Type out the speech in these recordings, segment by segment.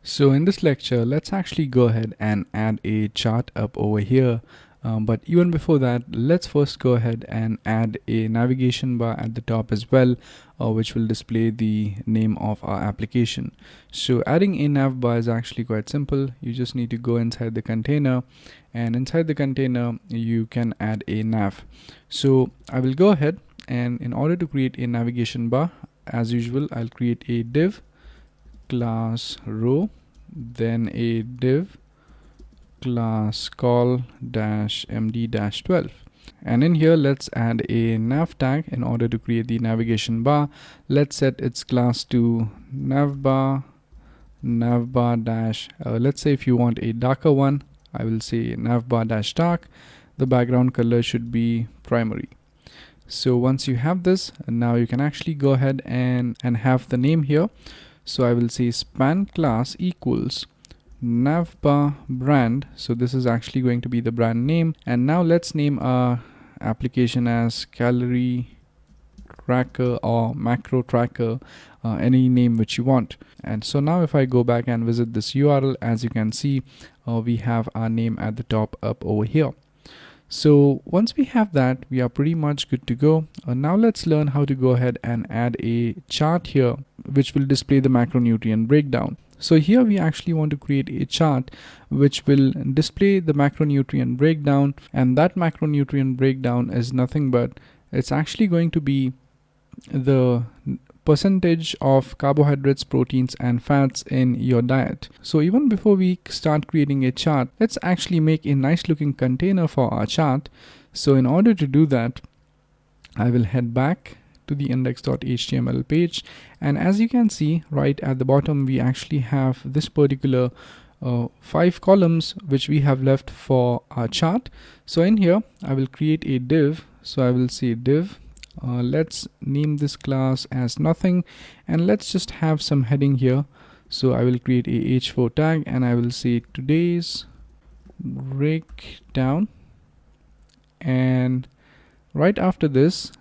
So in this lecture, let's actually go ahead and add a chart up over here. But even before that, let's first go ahead and add a navigation bar at the top as well, which will display the name of our application. So adding a nav bar is actually quite simple. You just need to go inside the container, and inside the container, you can add a nav. So I will go ahead, and in order to create a navigation bar, as usual, I'll create a div class row, then a div class call -md-12, and in here let's add a nav tag in order to create the navigation bar. Let's set its class to navbar dash let's say if you want a darker one, I will say navbar dash dark. The background color should be primary. So once you have this, now you can actually go ahead and have the name here. So I will say span class equals navbar brand. So this is actually going to be the brand name. And now let's name our application as calorie tracker or macro tracker, any name which you want. And so now if I go back and visit this URL, as you can see, we have our name at the top up over here. So once we have that, we are pretty much good to go. Now let's learn how to go ahead and add a chart here, which will display the macronutrient breakdown. So here we actually want to create a chart which will display the macronutrient breakdown, and that macronutrient breakdown is nothing but it's actually going to be the percentage of carbohydrates, proteins and fats in your diet. So even before we start creating a chart, let's actually make a nice looking container for our chart. So in order to do that, I will head back to the index.html page, and as you can see right at the bottom, we actually have this particular 5 columns which we have left for our chart. So in here I will create a div. So I will say div, let's name this class as nothing, and let's just have some heading here. So I will create a h4 tag, and I will say today's breakdown, and right after this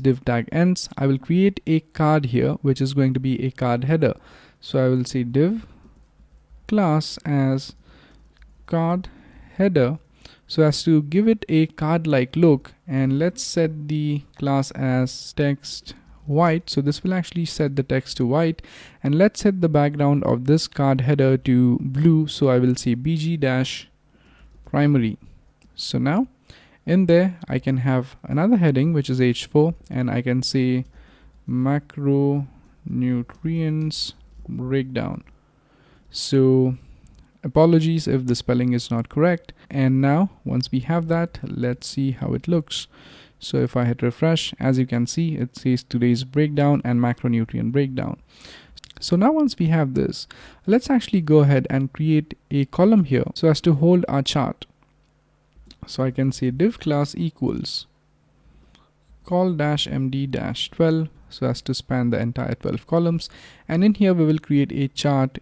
div tag ends, I will create a card here which is going to be a card header. So I will say div class as card header, so as to give it a card like look, and let's set the class as text white. So this will actually set the text to white, and let's set the background of this card header to blue. So I will say bg-primary. So now in there I can have another heading which is h4, and I can say macronutrients breakdown. So apologies if the spelling is not correct. And now once we have that, let's see how it looks. So if I hit refresh, as you can see, it says today's breakdown and macronutrient breakdown. So now once we have this, let's actually go ahead and create a column here so as to hold our chart. So I can say div class equals call -md-12, so as to span the entire 12 columns, and in here we will create a chart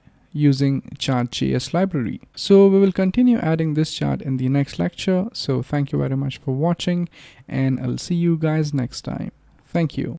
using chart.js library. So we will continue adding this chart in the next lecture. So thank you very much for watching, and I'll see you guys next time. Thank you.